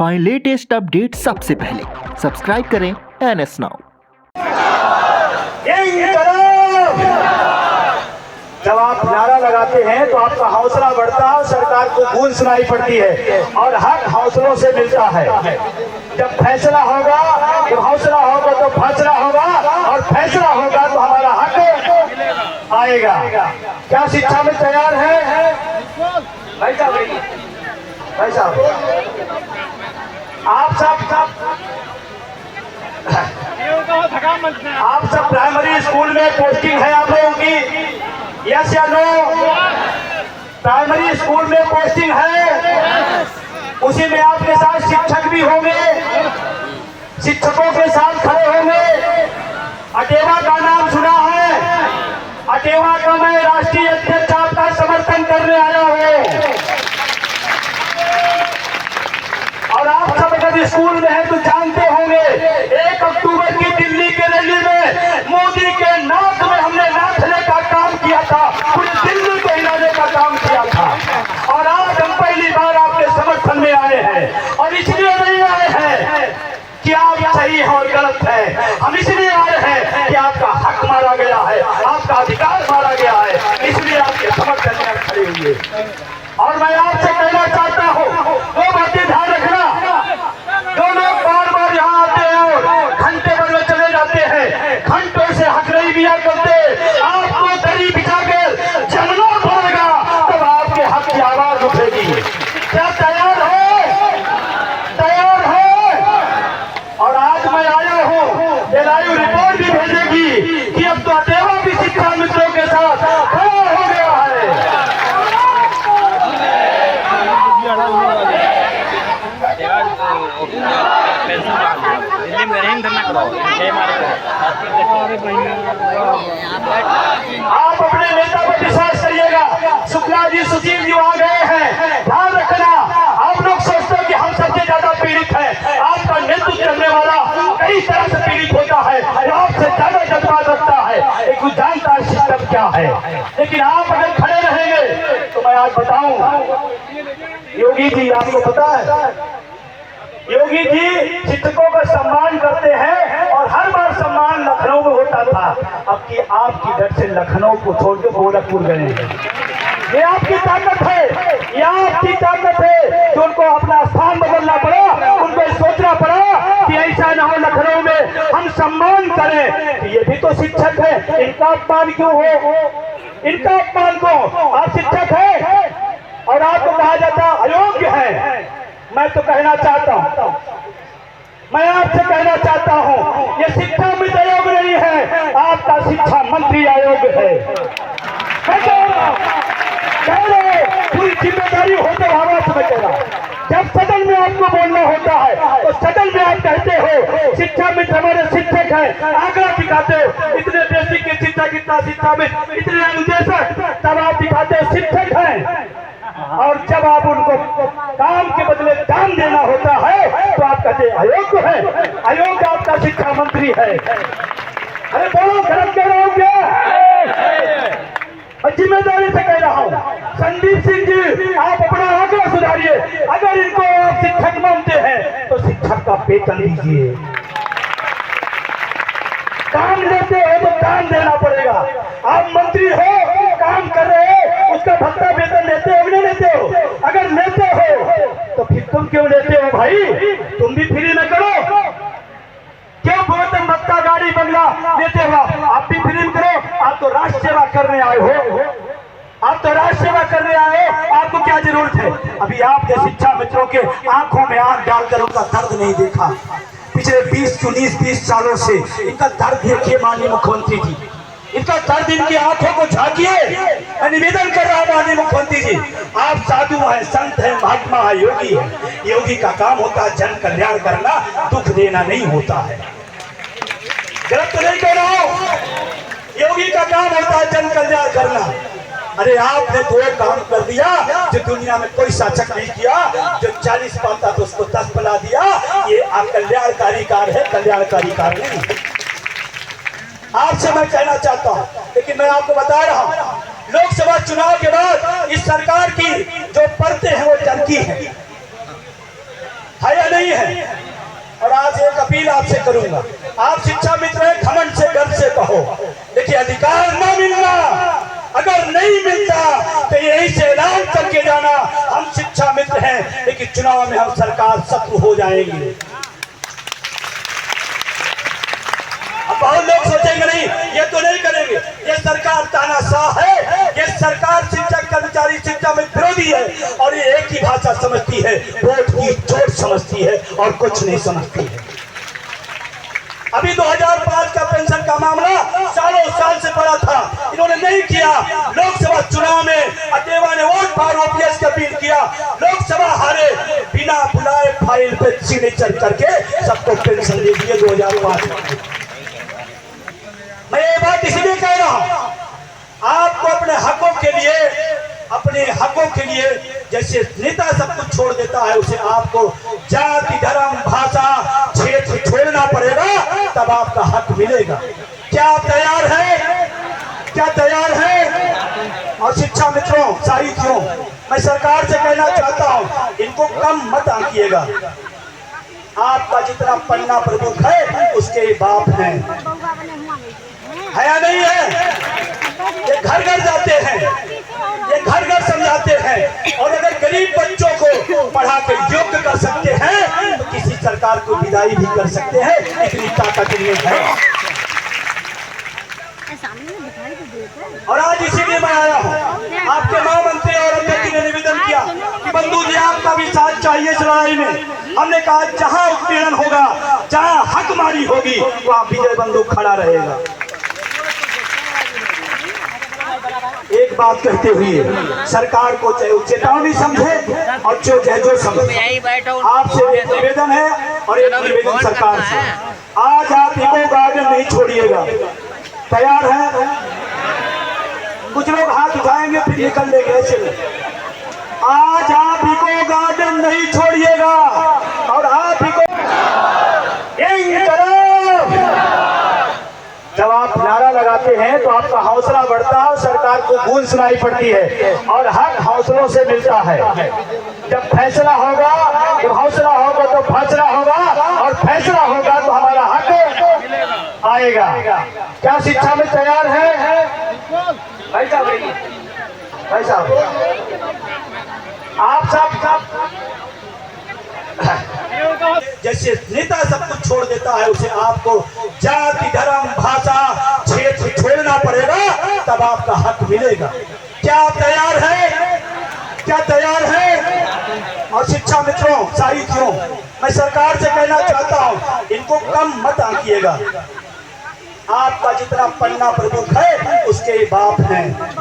पाएं latest update सबसे पहले। सब्सक्राइब करें NS Now। जब आप नारा लगाते हैं तो आपका हौसला बढ़ता है, सरकार को गूंज सुनाई पड़ती है और हक हौसलों से मिलता है। जब फैसला होगा, जब हौसला होगा तो फैसला होगा, और फैसला होगा तो हमारा हक आएगा। क्या शिक्षा में तैयार है भाई साहब? भाई साहब, आप सब प्राइमरी स्कूल में पोस्टिंग है आप लोगों की? यस या नो? प्राइमरी स्कूल में पोस्टिंग है, उसी में आपके साथ शिक्षक भी होंगे, शिक्षकों के साथ खड़े होंगे। अटेवा का नाम सुना है? अटेवा का मैं राष्ट्रीय अध्यक्ष आपका समर्थन करने आया हूँ। और आप सब अगर स्कूल में है तो जानते होंगे 1 अक्टूबर की दिल्ली के रैली में मोदी के नाक में हमने नाचने का काम किया था, पूरी दिल्ली को हिलाने का काम किया था। और आज हम पहली बार आपके समर्थन में आए हैं, और इसलिए नहीं आए हैं कि आप सही है और गलत है, हम इसलिए आए हैं कि आपका हक मारा गया है, आपका अधिकार मारा गया है, इसलिए आपके समर्थन में खड़े हुए। और मैं आपसे कहना चाहता हूँ, वो बातें ध्यान रखना, जो लोग बार बार यहाँ आते हैं और घंटे भर में चले जाते हैं, घंटों से हक नहीं दिया करते, आपको दरी बिछा कर चलना पड़ेगा, तब आपके हक की आवाज उठेगी। क्या तैयार हो? तैयार हो? और आज मैं आया हूँ, ये लाइव रिपोर्ट भी भेजेगी कि अब तो अटेवा भी शिक्षा मित्रों के साथ खड़ा हो गया है। आप अपने नेता पर विश्वास करिएगा। शुक्ला जी, सुशील जी वहां गए हैं, ध्यान रखना। आप लोग सोचते हैं कि हम सबसे ज्यादा पीड़ित हैं, आपका नेतृत्व करने वाला कई तरह से पीड़ित होता है, आपसे ज्यादा जज्बात रखता है, एक जानता है सिस्टम क्या है। लेकिन आप अगर खड़े रहेंगे तो मैं आज बताऊं, योगी जी आपको पता है, योगी जी शिक्षकों का सम्मान करते हैं और हर बार सम्मान लखनऊ में होता था। अब की आपकी डर से लखनऊ को छोड़ के गोरखपुर गए हैं। ये आपकी ताकत है, ये आपकी ताकत है जो उनको अपना स्थान बदलना पड़ा, उनको सोचना पड़ा कि ऐसा ना हो लखनऊ में हम सम्मान करें। ये भी तो शिक्षक है, इनका अपमान क्यों हो? इनका अपमान क्यों? आप शिक्षक है और आपको कहा जाता अयोग्य है। मैं तो कहना चाहता हूं, मैं आपसे कहना चाहता हूं, ये शिक्षा मित्र आयोग नहीं है, आपका शिक्षा मंत्री आयोग है। पूरी जिम्मेदारी होते आवाज में कह रहा, जब सदन में आपको बोलना होता है तो सदन में आप कहते हो शिक्षा मित्र हमारे शिक्षक हैं, आंकड़ा दिखाते हो इतने बेसिक की शिक्षा, कितना शिक्षा मित्र, इतने अनुदेशक, तब आप दिखाते हो शिक्षक हैं। और जब आप उनको काम के बदले दाम देना होता है तो आप कहते अयोग्य है, अयोग्य आपका शिक्षा मंत्री है। अरे बोलो, गलत कह रहा हूं क्या? और जिम्मेदारी से कह रहा हूं, संदीप सिंह जी आप अपना आंकड़ा सुधारिए। अगर इनको आप शिक्षक मानते हैं तो शिक्षक का वेतन दीजिए। काम लेते हो तो दाम देना पड़ेगा। आप मंत्री हो, काम कर रहे हो, उसका भत्ता वेतन लेते हो नहीं लेते हो? अगर लेते हो तो फिर तुम क्यों लेते हो भाई? तुम भी फ्री न करो, क्यों वेतन भत्ता गाड़ी बंगला लेते हो? आप भी फ्री में करो। आप तो राष्ट्र सेवा करने आए हो, आप तो राष्ट्र सेवा करने आए हो, आपको क्या जरूरत है? अभी आपके शिक्षा मित्रों के आंखों में आंख डालकर उनका दर्द नहीं देखा। पिछले 20 सालों से इनका दर्द देखिए माननीय मुख्यमंत्री जी, इनका दर्द इनकी आंखों को झांकिए। मैं निवेदन कर रहा हूं माननीय मुख्यमंत्री जी, आप साधु हैं, संत हैं, महात्मा है, योगी है। योगी का काम होता है जन कल्याण करना, दुख देना नहीं होता है। गलत तो नहीं कह रहा हूं, योगी का काम होता है जन कल्याण करना। अरे आपने तो एक काम कर दिया जो दुनिया में कोई शासक नहीं किया, जो 40 पाता तो उसको 10 बना दिया। ये आप कल्याणकारी कार्य है, कल्याणकारी कार्य नहीं। आपसे मैं कहना चाहता हूं, लेकिन मैं आपको बता रहा हूं, लोकसभा चुनाव के बाद इस सरकार की जो परतें हैं वो टर्की है या नहीं? है। और आज एक अपील आपसे करूंगा, आप शिक्षा मित्र हैं, घमंड से गर्व से कहो, देखिए अधिकार न मिलना अगर नहीं मिलता तो यही से ऐलान करके जाना हम शिक्षा मित्र हैं, लेकिन चुनाव में हम सरकार शत्रु हो जाएंगे। अब बहुत लोग सोचेंगे नहीं ये तो नहीं करेंगे, ये सरकार तानाशाह है, ये सरकार शिक्षक कर्मचारी शिक्षा में विरोधी है और ये एक ही भाषा समझती है, वोट की चोट समझती है और कुछ नहीं समझती है। अभी 2005 का पेंशन का मामला सालों साल से पड़ा था, इन्होंने नहीं किया। लोकसभा चुनाव में अटेवा ने वोट फॉर ओपीएस की अपील किया, लोकसभा हारे, बिना बुलाए फाइल पे सिग्नेचर करके सबको पेंशन दे दिए 2005 में। मैं ये बात इसलिए कह रहा हूं, आपको अपने हकों के लिए जैसे नेता सब कुछ छोड़ देता है, उसे आपको जाति धर्म भाषा क्षेत्र छोड़ना पड़ेगा, तब आपका हक मिलेगा। क्या आप तैयार हैं? क्या तैयार हैं? और शिक्षा मित्रों, साथियों, मैं सरकार से कहना चाहता हूं, इनको कम मत आंकिएगा। आपका जितना पन्ना प्रमुख है उसके बाप हैं, है या नहीं है? ये घर घर जाते हैं, ये घर घर समझाते हैं, और अगर गरीब बच्चों को पढ़ा कर योग्य कर सकते हैं तो किसी सरकार को विदाई भी कर सकते हैं, इतनी ताकत इनमें है। और आज इसीलिए मैं आया हूँ, आपके महामंत्री और अध्यक्ष ने निवेदन किया कि बंधु जी आपका भी साथ चाहिए इस लड़ाई में। हमने कहा जहाँ उत्पीड़न होगा, जहाँ हकमारी होगी, वहाँ विजय बंधु खड़ा रहेगा। एक बात कहते हुए सरकार को चाहे चेतावनी समझे और जो समझे, आपसे एक निवेदन है और एक निवेदन सरकार से, आज आप इको गार्डन नहीं छोड़िएगा। तैयार है? कुछ लोग हाथ उठाएंगे फिर निकल लेंगे ऐसे। आज आप इको गार्डन नहीं छोड़िएगा और आप इको जब आप नारा लगाते हैं तो आपका हौसला बढ़ता है और सरकार को गूंज सुनाई पड़ती है, और हक हौसलों से मिलता है। जब फैसला होगा, जब हौसला होगा तो फैसला होगा, और फैसला होगा तो हमारा हक आएगा। क्या शिक्षा में तैयार है? भाई साहब आप सब जैसे नेता सब कुछ छोड़ देता है, उसे आपको जाति धर्म भाषा क्षेत्र छोड़ना पड़ेगा, तब आपका हक मिलेगा। क्या आप तैयार हैं? क्या तैयार हैं? और शिक्षा मित्रों, साथियों, मैं सरकार से कहना चाहता हूं, इनको कम मत आंकिएगा। आपका जितना पन्ना प्रमुख है उसके बाप हैं,